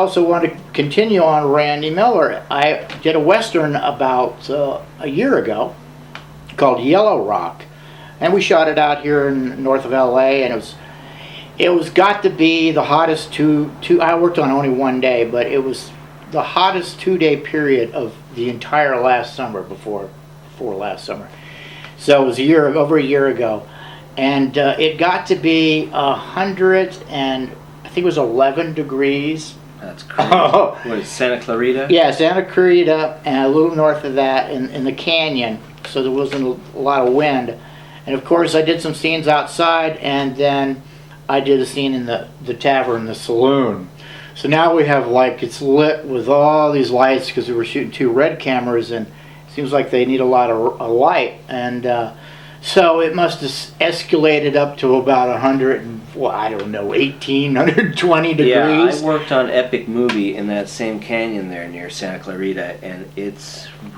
I also want to continue on Randy Miller. I did a Western about a year ago called Yellow Rock, and we shot it out here in north of LA, and it was got to be the hottest I worked on only one day, but it was the hottest 2-day period of the entire last summer before last summer. So it was over a year ago, and it got to be 100 and I think it was 11 degrees. That's crazy. What is Santa Clarita? Yeah, Santa Clarita, and a little north of that in the canyon, so there wasn't a lot of wind. And of course I did some scenes outside, and then I did a scene in the tavern, the saloon. So now we have, like, it's lit with all these lights because we were shooting 2 red cameras, and it seems like they need a lot of light. And so it must have escalated up to about 118, 120 degrees. Yeah, I worked on Epic Movie in that same canyon there near Santa Clarita, and it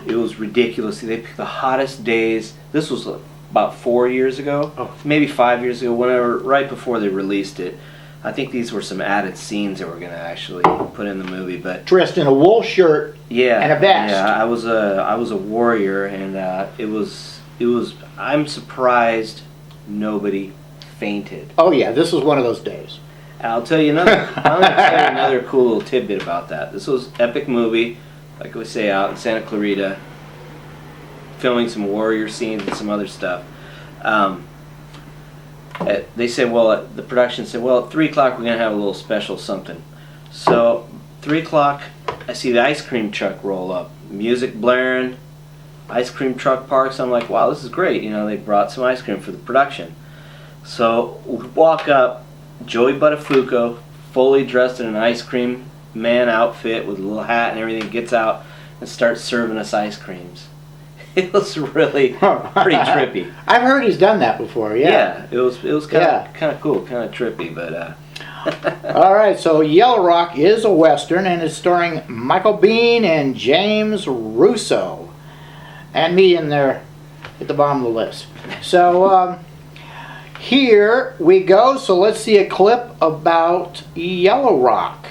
was ridiculous. They picked the hottest days. This was about 4 years ago, maybe 5 years ago, whenever, right before they released it. I think these were some added scenes that we're going to actually put in the movie. But dressed in a wool shirt, and a vest. Yeah, I was a warrior, and it was. I'm surprised nobody fainted. Oh yeah, this was one of those days. I'll tell you another cool little tidbit about that. This was Epic Movie, like we say, out in Santa Clarita, filming some warrior scenes and some other stuff. They said, well, the production said, well, at 3 o'clock we're going to have a little special something. So 3 o'clock, I see the ice cream truck roll up, music blaring, ice cream truck parks. I'm like, wow, this is great. You know, they brought some ice cream for the production. So we walk up, Joey Buttafuoco, fully dressed in an ice cream man outfit with a little hat and everything, gets out and starts serving us ice creams. It was really pretty trippy. I've heard he's done that before. Yeah. Yeah, it was kind of cool, kind of trippy, but. All right, so Yellow Rock is a Western and is starring Michael Biehn and James Russo, and me in there at the bottom of the list. So here we go. So let's see a clip about Yellow Rock.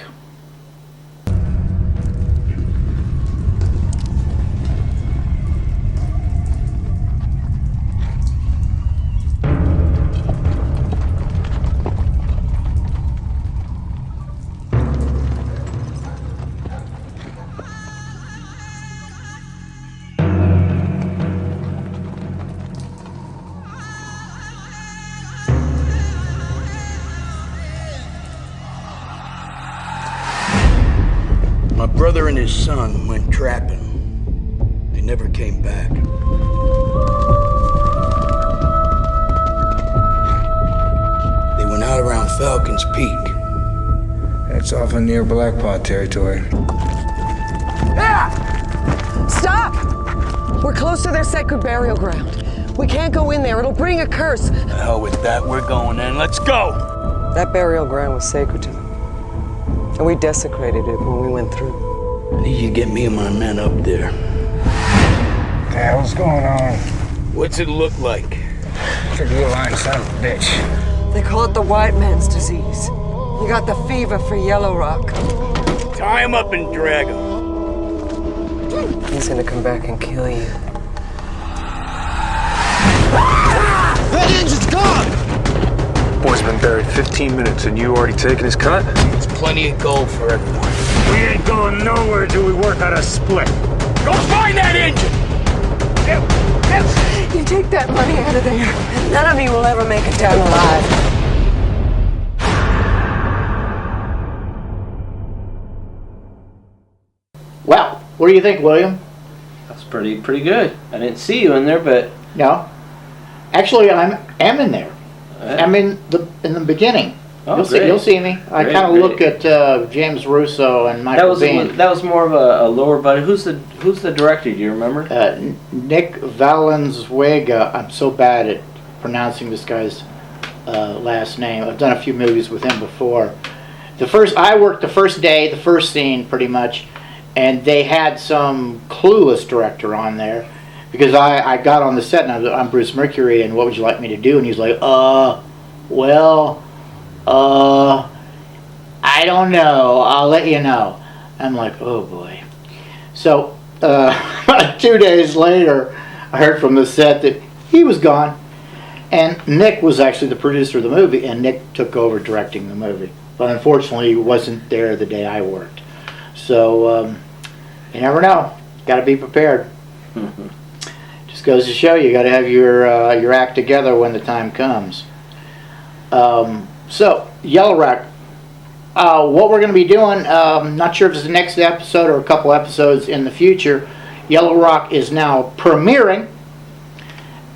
My brother and his son went trapping. They never came back. They went out around Falcon's Peak. That's often near Blackpaw territory. Stop! We're close to their sacred burial ground. We can't go in there. It'll bring a curse. The hell with that. We're going in. Let's go! That burial ground was sacred to them. And we desecrated it when we went through. I need you to get me and my men up there. What the hell's going on? What's it look like? Tribuline son of a bitch. They call it the white man's disease. You got the fever for Yellow Rock. Tie him up and drag him. He's gonna come back and kill you. That engine's gone! Boy's been buried 15 minutes and you already taken his cut? There's plenty of gold for everyone. We ain't going nowhere till we work out a split. Go find that engine! You take that money out of there, and none of you will ever make it down alive. Well, what do you think, William? That's pretty good. I didn't see you in there, but No, actually, I am in there. I'm in the beginning. Oh, You'll see me. I Great, kind of great. look at James Russo and Michael Biehn. that was more of a lower budget. Who's the director? Do you remember? Nick Valenzuela. I'm so bad at pronouncing this guy's last name. I've done a few movies with him before. I worked the first day, the first scene pretty much, and they had some clueless director on there because I got on the set and I'm Bruce Mercury, and what would you like me to do? And he's like, well, I don't know. I'll let you know. I'm like, oh boy. So 2 days later, I heard from the set that he was gone. And Nick was actually the producer of the movie, and Nick took over directing the movie. But unfortunately, he wasn't there the day I worked. So you never know. Got to be prepared. Just goes to show you got to have your act together when the time comes. So Yellow Rock. What we're going to be doing, not sure if it's the next episode or a couple episodes in the future. Yellow Rock is now premiering,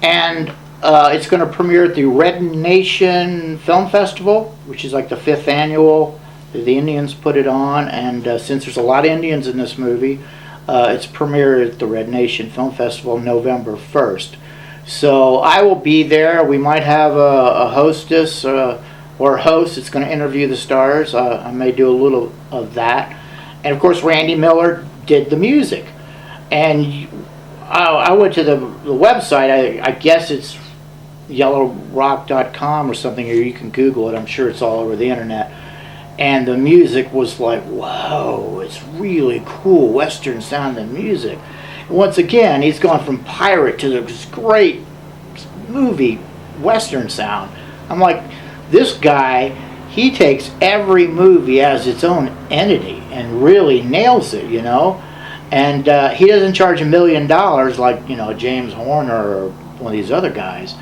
and it's going to premiere at the Red Nation Film Festival, which is like the 5th annual. The Indians put it on, and since there's a lot of Indians in this movie, it's premiered at the Red Nation Film Festival November 1st. So I will be there. We might have a hostess or host that's going to interview the stars. I may do a little of that. And of course, Randy Miller did the music. And I went to the website. I guess it's yellowrock.com or something, or you can Google it. I'm sure it's all over the internet. And the music was like, whoa, it's really cool Western sounding music. Once again, he's gone from pirate to this great movie Western sound. I'm like, this guy, he takes every movie as its own entity and really nails it, you know. And he doesn't charge $1 million like, you know, James Horner or one of these other guys.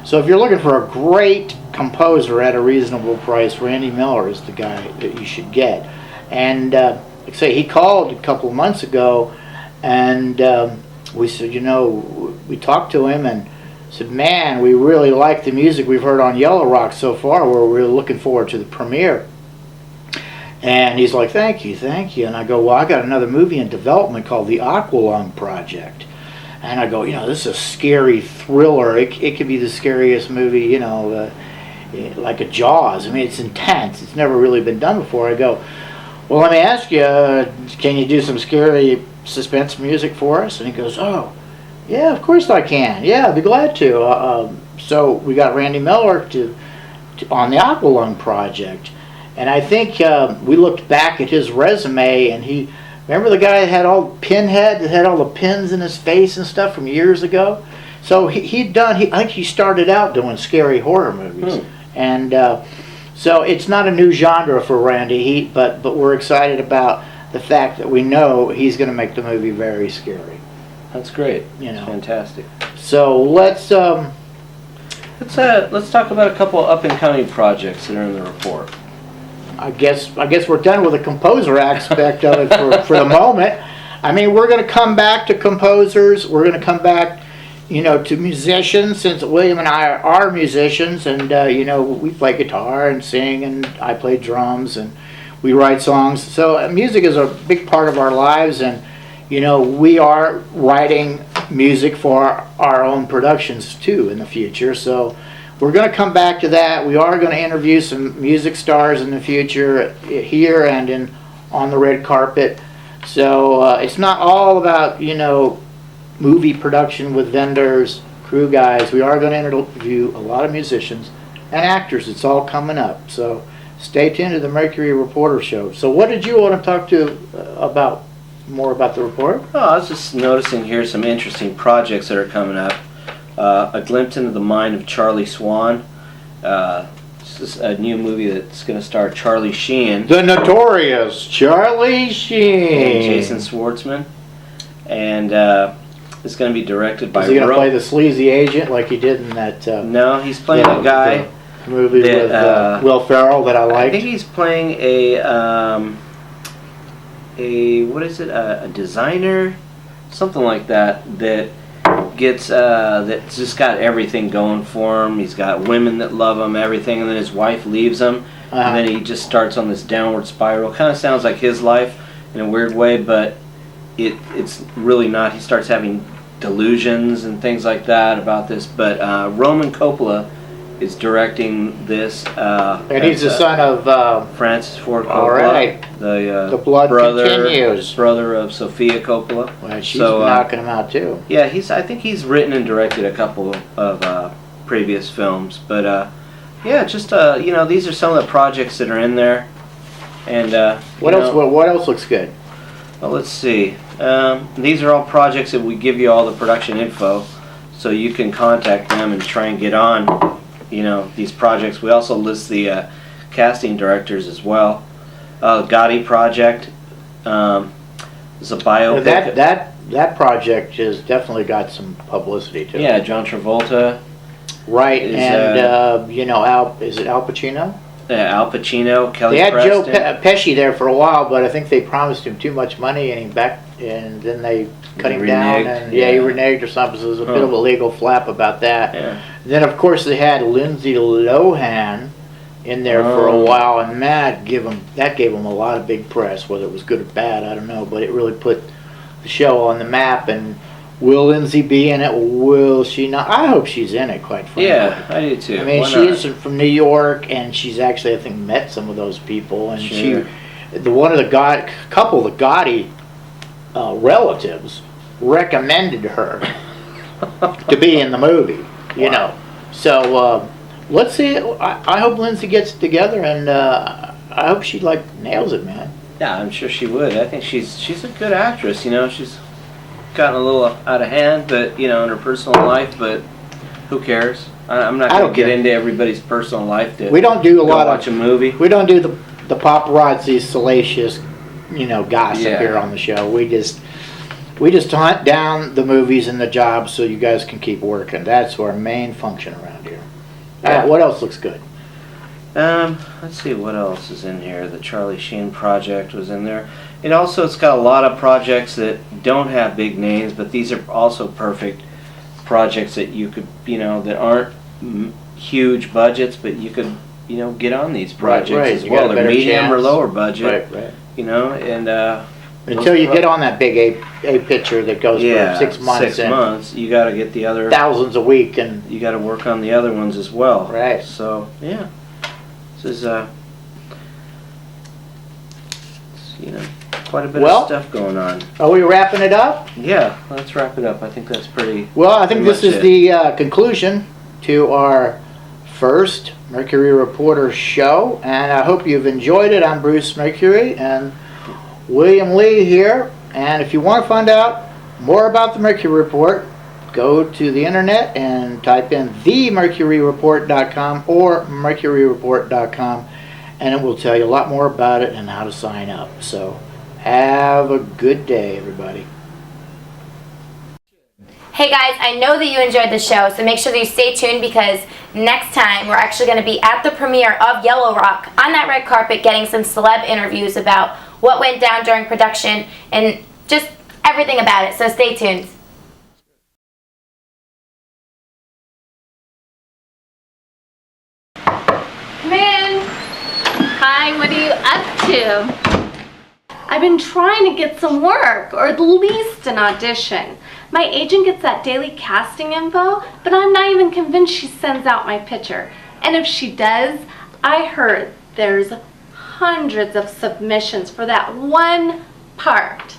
So if you're looking for a great composer at a reasonable price, Randy Miller is the guy that you should get. And like I say, he called a couple of months ago, and we said, you know, we talked to him and said, man, we really like the music we've heard on Yellow Rock so far. We're really looking forward to the premiere. And he's like, thank you, thank you. And I go, well, I got another movie in development called The Aqualung Project. And I go, you know, this is a scary thriller. It could be the scariest movie, you know, like a Jaws. I mean, it's intense. It's never really been done before. I go, well, let me ask you, can you do some scary suspense music for us? And he goes, oh, yeah, of course I can. Yeah, I'd be glad to. So we got Randy Miller to on the Aqualung Project. And I think we looked back at his resume, and remember the guy that had Pinhead, that had all the pins in his face and stuff from years ago? So I think he started out doing scary horror movies. And so it's not a new genre for Randy, but we're excited about the fact that we know he's going to make the movie very scary. That's great. You know, fantastic. So let's talk about a couple of up and coming projects that are in the report. I guess we're done with the composer aspect of it for the moment. I mean, we're going to come back to composers. We're going to come back, you know, to musicians, since William and I are musicians, and you know, we play guitar and sing, and I play drums, and we write songs. So music is a big part of our lives, and you know, we are writing music for our own productions too in the future. So we're going to come back to that. We are going to interview some music stars in the future here and on the red carpet. So it's not all about, you know, movie production with vendors, crew guys. We are going to interview a lot of musicians and actors. It's all coming up. So stay tuned to the Mercury Reporter Show. So what did you want to talk to about? More about the report? Oh, I was just noticing here some interesting projects that are coming up. A glimpse into the mind of Charlie Swan. This is a new movie that's going to star Charlie Sheen. The notorious Charlie Sheen. And Jason Schwartzman. And it's going to be directed by... Is he going to play the sleazy agent like he did in that... no, a guy... The movie with Will Ferrell that I liked. I think he's playing a designer, something like that gets that's just got everything going for him. He's got women that love him, everything, and then his wife leaves him, and then he just starts on this downward spiral. Kind of sounds like his life in a weird way, but it's really not. He starts having delusions and things like that about this. But Roman Coppola is directing this. And he's the son of, Francis Ford Coppola. all right. The blood continues. Brother of Sofia Coppola. Well, she's knocking him out too. Yeah, I think he's written and directed a couple of previous films, but yeah, just you know, these are some of the projects that are in there. And what else? What else looks good? Well, let's see. These are all projects that we give you all the production info, so you can contact them and try and get on, you know, these projects. We also list the casting directors as well. Gotti project is a biopic. That project has definitely got some publicity to it. Yeah, John Travolta. Right, and you know, is it Al Pacino? Yeah, Al Pacino, Kelly They had Preston. Joe Pesci there for a while, but I think they promised him too much money, and then they cut him down, and he reneged or something. So there's a bit of a legal flap about that. Yeah. And then of course they had Lindsay Lohan in there for a while, and that gave him a lot of big press. Whether it was good or bad, I don't know, but it really put the show on the map. And will Lindsay be in it? Will she not? I hope she's in it, quite frankly. Yeah, I do too. I mean, Why she not? is from New York, and she's actually, I think, met some of those people. And Sure. couple of the Gotti relatives recommended her to be in the movie. You know, so let's see. I hope Lindsay gets it together, and I hope she nails it, man. Yeah, I'm sure she would. I think she's a good actress. You know, she's gotten a little out of hand, but you know, in her personal life. But who cares? I'm not going to get into everybody's personal life. We don't do watch a movie. We don't do the paparazzi salacious, you know, gossip here on the show. We just hunt down the movies and the jobs so you guys can keep working. That's our main function around here. Yeah. What else looks good? Let's see what else is in here. The Charlie Sheen project was in there. It's got a lot of projects that don't have big names, but these are also perfect projects that you could, you know, that aren't huge budgets, but you could, you know, get on these projects as You well. got a They're better medium chance. or lower budget. Right. You know, and until you get on that big A picture that goes for 6 months 6 and months, you got to get the other thousands a week, and you got to work on the other ones as well. Right. So yeah, this is you know, quite a bit of stuff going on. Are we wrapping it up? Yeah, let's wrap it up. I think that's pretty. Well, I think this pretty is much the conclusion to our first Mercury Reporter show, and I hope you've enjoyed it. I'm Bruce Mercury, and William Lee here. And if you want to find out more about the Mercury Report, go to the internet and type in themercuryreport.com or mercuryreport.com, and it will tell you a lot more about it and how to sign up. So have a good day, everybody. Hey guys, I know that you enjoyed the show, so make sure that you stay tuned, because next time we're actually going to be at the premiere of Yellow Rock on that red carpet getting some celeb interviews about what went down during production and just everything about it, so stay tuned. Come in. Hi, what are you up to? I've been trying to get some work, or at least an audition. My agent gets that daily casting info, but I'm not even convinced she sends out my picture. And if she does, I heard there's hundreds of submissions for that one part.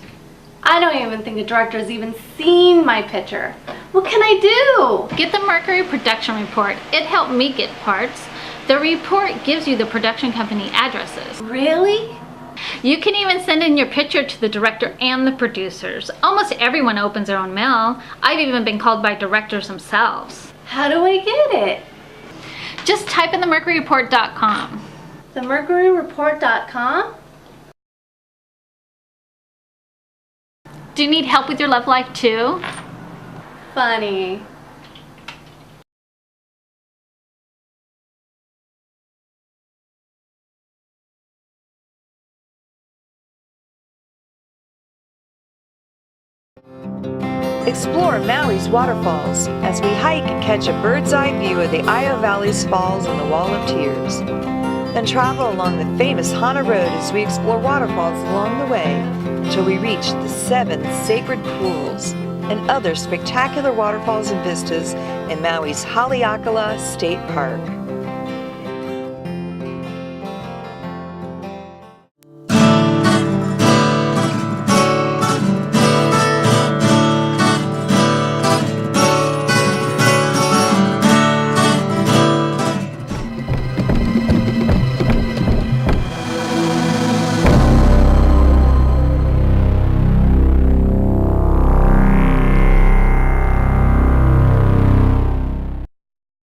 I don't even think the director's even seen my picture. What can I do? Get the Mercury Production Report. It helped me get parts. The report gives you the production company addresses. Really? You can even send in your picture to the director and the producers. Almost everyone opens their own mail. I've even been called by directors themselves. How do I get it? Just type in themercuryreport.com. TheMercuryReport.com? Do you need help with your love life too? Funny. Explore Maui's waterfalls as we hike and catch a bird's eye view of the Io Valley's falls and the Wall of Tears. Then travel along the famous Hana Road as we explore waterfalls along the way till we reach the 7 sacred pools. and other spectacular waterfalls and vistas in Maui's Haleakala State Park.